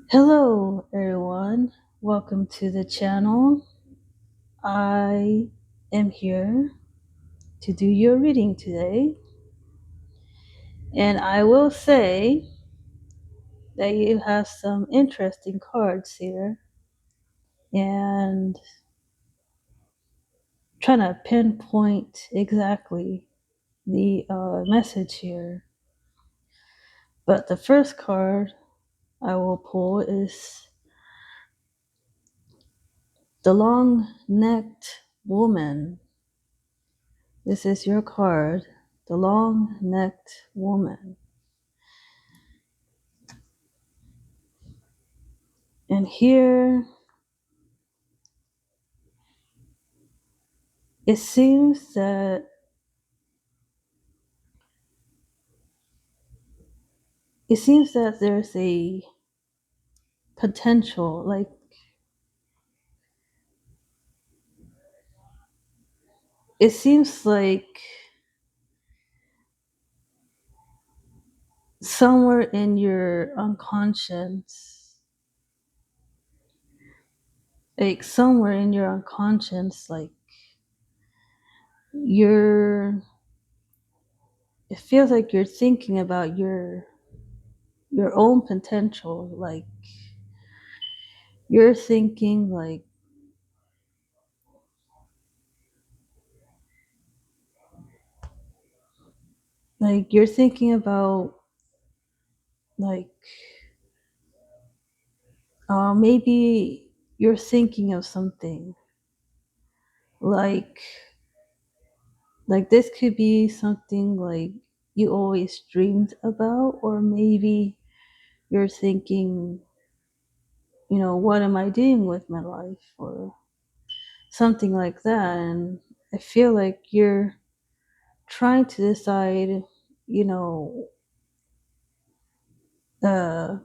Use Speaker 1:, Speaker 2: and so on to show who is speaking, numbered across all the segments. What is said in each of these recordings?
Speaker 1: Hello, everyone. Welcome to the channel. I am here to do your reading today. And I will say that you have some interesting cards here. And trying to pinpoint exactly the message here. But the first card I will pull is the long-necked woman. This is your card, the long-necked woman. And here it seems that there's a potential, like it seems like somewhere in your unconscious, like you're it feels like you're thinking about your own potential, like you're thinking like you're thinking about like maybe you're thinking of something like this could be something like you always dreamed about, or maybe you're thinking, what am I doing with my life, or something like that. And I feel like you're trying to decide, you know, uh,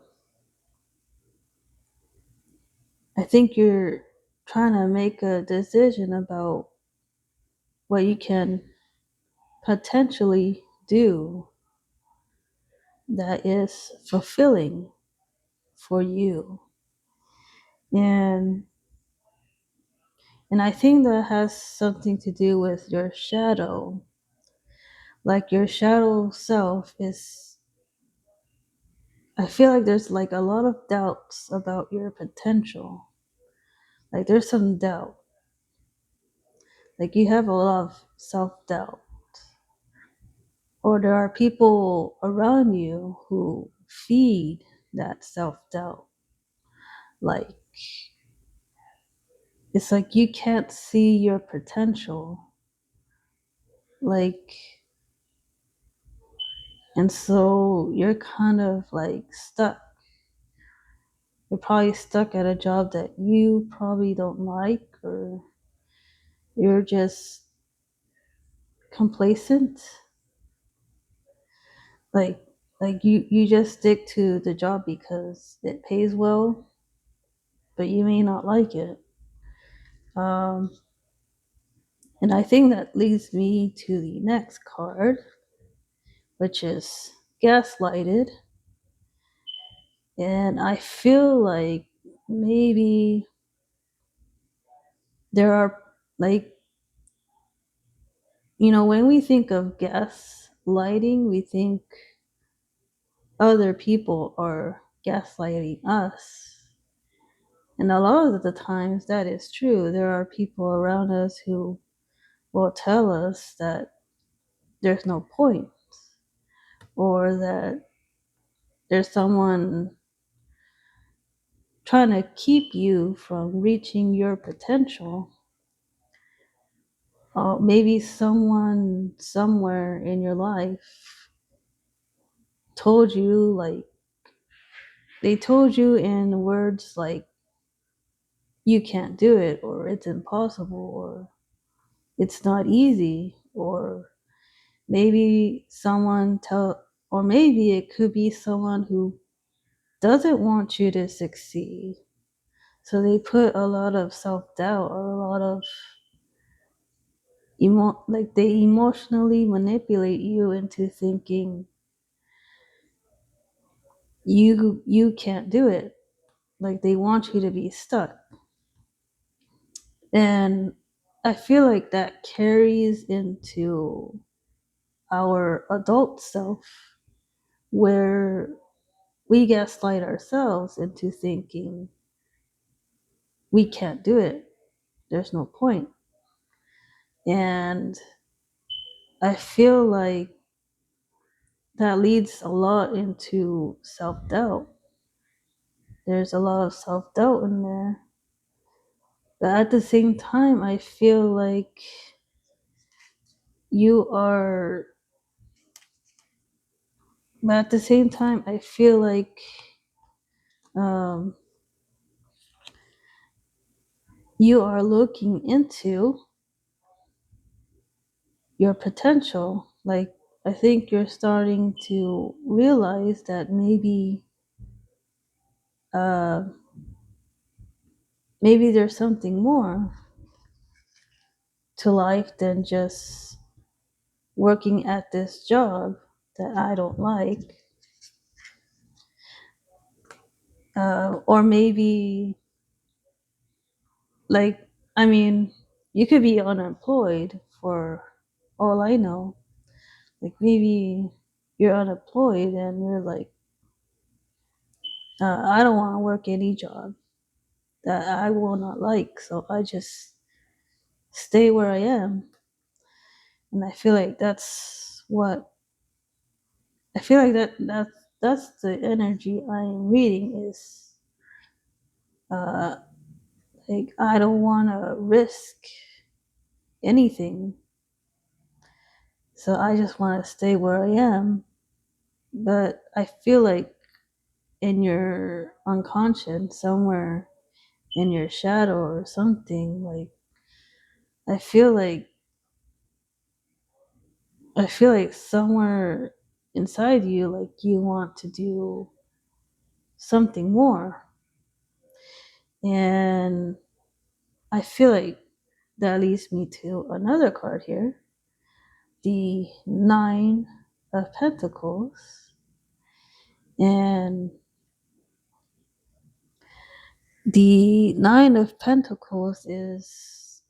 Speaker 1: I think you're trying to make a decision about what you can potentially do that is fulfilling for you. And I think that has something to do with your shadow. Like your shadow self is, I feel like there's like a lot of doubts about your potential. Like there's some doubt. Like you have a lot of self doubt. Or there are people around you who feed that self doubt. Like it's like you can't see your potential. Like, and so you're kind of like stuck. You're probably stuck at a job that you probably don't like, or you're just complacent. Like you just stick to the job because it pays well, but you may not like it. Um, and I think that leads me to the next card, which is gaslighted. And I feel like maybe there are like, when we think of gaslighting, we think other people are gaslighting us. And a lot of the times that is true. There are people around us who will tell us that there's no point, or that there's someone trying to keep you from reaching your potential. Maybe someone somewhere in your life told you, like, they told you in words like, you can't do it, or it's impossible, or it's not easy, or maybe or maybe it could be someone who doesn't want you to succeed. So they put a lot of self-doubt, or a lot of like they emotionally manipulate you into thinking you can't do it. Like they want you to be stuck. And I feel like that carries into our adult self, where we gaslight ourselves into thinking we can't do it. There's no point. And I feel like that leads a lot into self doubt. There's a lot of self doubt in there. But at the same time, I feel like you are, but at the same time, I feel like um, you are looking into your potential. Like, I think you're starting to realize that uh, maybe there's something more to life than just working at this job that I don't like. Or maybe, like, I mean, you could be unemployed for all I know. Like, maybe you're unemployed and you're like, I don't want to work any job that I will not like, so I just stay where I am. And I feel like that's what I feel like that's the energy I'm reading is uh like I don't want to risk anything, so I just want to stay where I am. But I feel like in your unconscious, somewhere in your shadow or something, like I feel like I feel like somewhere inside you, like you want to do something more. And I feel like that leads me to another card here, the Nine of Pentacles. And the Nine of Pentacles is,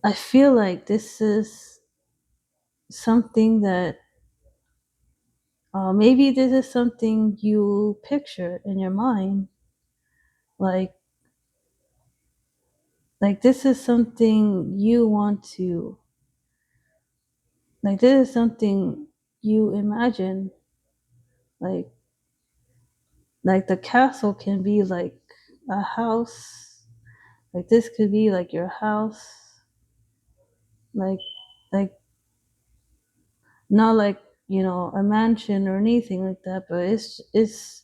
Speaker 1: I feel like this is something that maybe this is something you picture in your mind. Like, like this is something you want to, like this is something you imagine. Like, like the castle can be like a house. Like this could be like your house. Like, like not like, you know, a mansion or anything like that, but it's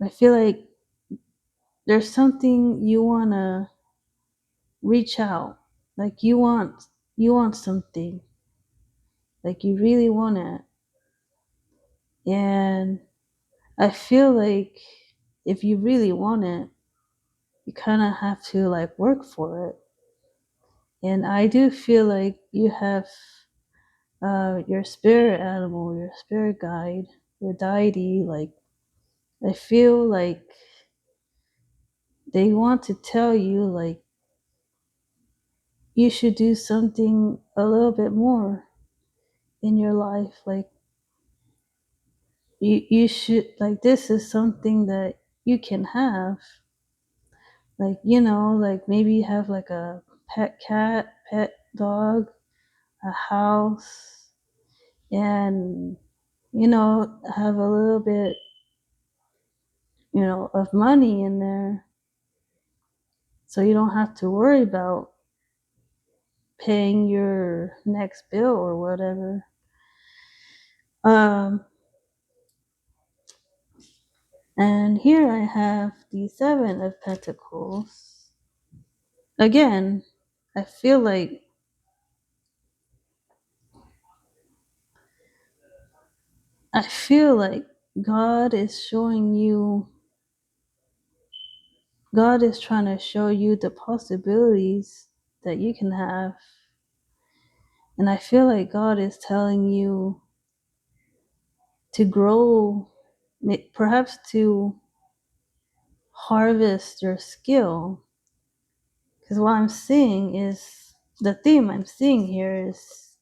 Speaker 1: I feel like there's something you want to reach out. Like you want something. Like you really want it. And I feel like if you really want it, you kind of have to like work for it. And I do feel like you have your spirit animal, your spirit guide, your deity. Like, I feel like they want to tell you, like, you should do something a little bit more in your life. Like, you should, like, this is something that you can have. Like, you know, like maybe you have like a pet cat, pet dog, a house, and, you know, have a little bit, you know, of money in there, so you don't have to worry about paying your next bill or whatever. Um, and here I have the Seven of Pentacles. Again, I feel like I feel like God is showing you, God is trying to show you the possibilities that you can have. And I feel like God is telling you to grow perhaps to harvest your skill. Because what I'm seeing is, the theme I'm seeing here is,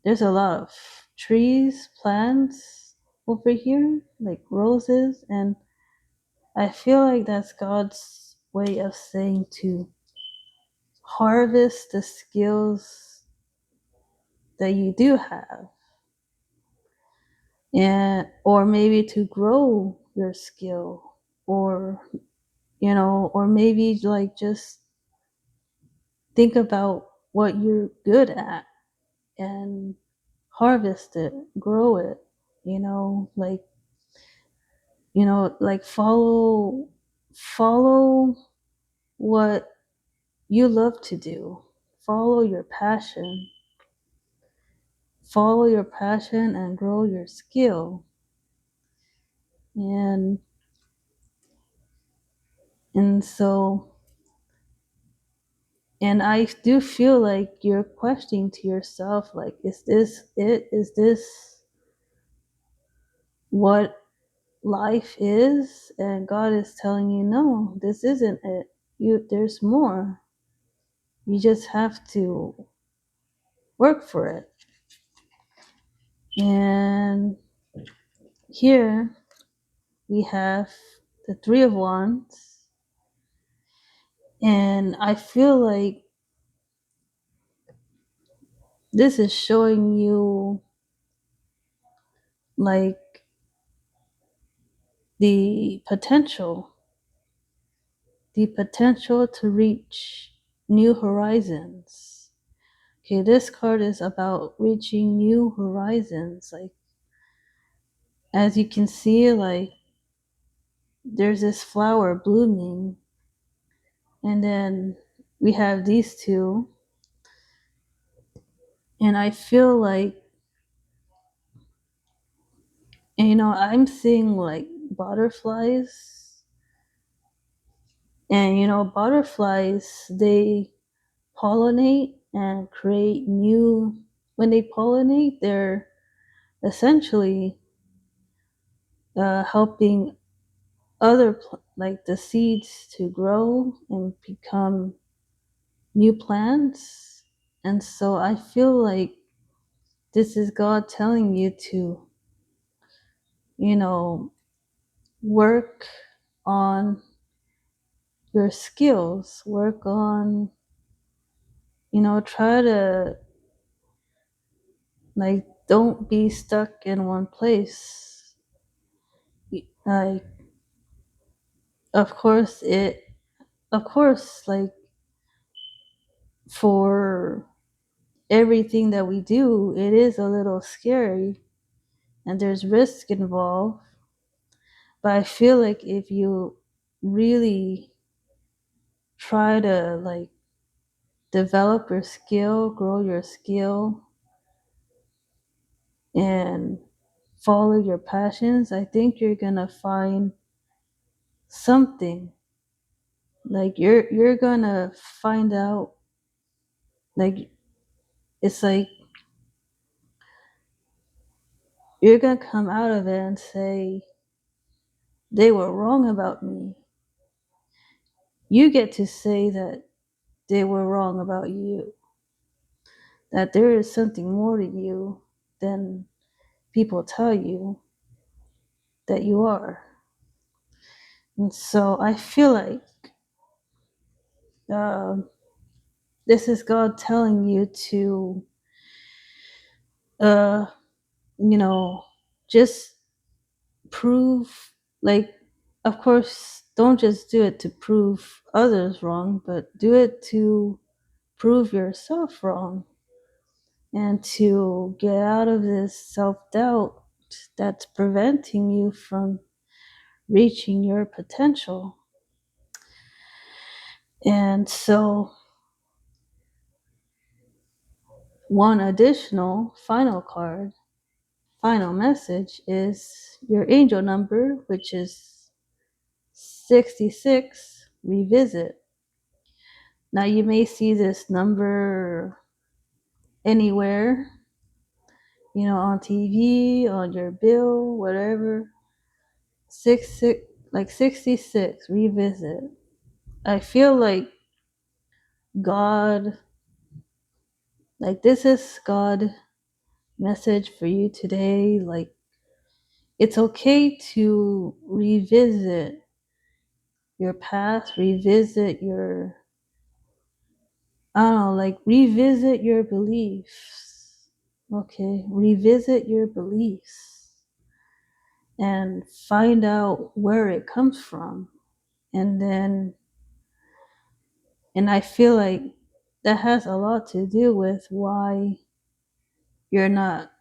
Speaker 1: there's a lot of trees, plants over here, like roses, and I feel like that's God's way of saying to harvest the skills that you do have, and or maybe to grow your skill, or or maybe like just think about what you're good at and harvest it, grow it, like like follow what you love to do. Follow your passion. Follow your passion and grow your skill. And and so and I do feel like you're questioning to yourself, like, is this it? Is this what life is? And God is telling you, no, this isn't it. There's more. You just have to work for it. And here we have the Three of Wands. And I feel like this is showing you like the potential to reach new horizons. Okay, this card is about reaching new horizons. Like, as you can see, like, there's this flower blooming, and then we have these two, and I feel like, I'm seeing like butterflies, and butterflies, they pollinate and create new. When they pollinate, they're essentially helping like the seeds to grow and become new plants. And so I feel like this is God telling you to, work on your skills, work on, try to, like, don't be stuck in one place. Like, of course, like, for everything that we do, it is a little scary and there's risk involved. But I feel like if you really try to, like, develop your skill, grow your skill, and follow your passions, I think you're gonna find something. Like, you're gonna find out, like, it's like you're gonna come out of it and say, they were wrong about me. You get to say that they were wrong about you, that there is something more to you than people tell you that you are. And so I feel like uh, this is God telling you to, uh, just prove, like, of course, don't just do it to prove others wrong, but do it to prove yourself wrong, and to get out of this self-doubt that's preventing you from reaching your potential. And so, one additional final card, final message, is your angel number, which is 66, revisit. Now, you may see this number anywhere, on TV, on your bill, whatever. like 66, revisit. I feel like God, like this is God message for you today. Like it's okay to revisit your past, revisit your, I don't know, like revisit your beliefs. Okay, revisit your beliefs and find out where it comes from. And then, and I feel like that has a lot to do with why you're not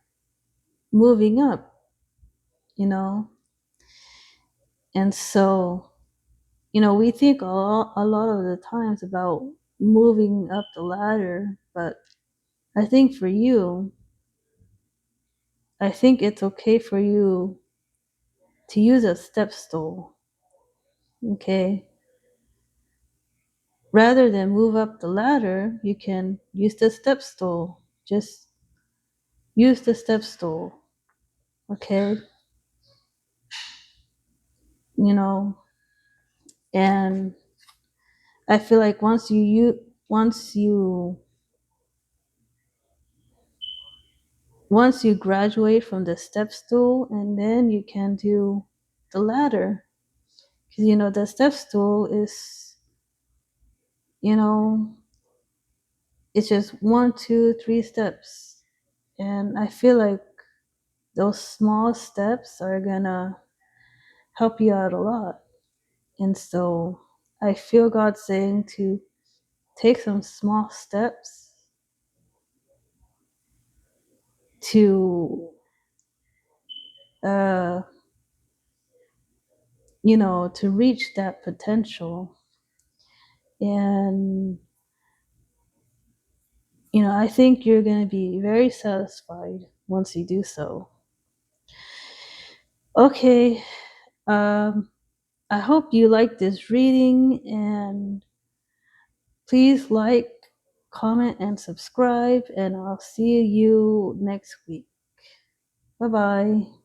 Speaker 1: moving up, you know? And so, we think a lot of the times about moving up the ladder, but I think for you, I think it's okay for you to use a step stool, okay? Rather than move up the ladder, you can use the step stool. Just use the step stool, okay? You know, and I feel like once you graduate from the step stool, and then you can do the ladder, because the step stool is, you know it's just 1, 2, 3 steps, and I feel like those small steps are gonna help you out a lot. And so I feel God saying to take some small steps to uh to reach that potential. And I think you're going to be very satisfied once you do so. Okay, I hope you like this reading, and please like, comment, and subscribe, and I'll see you next week. Bye bye.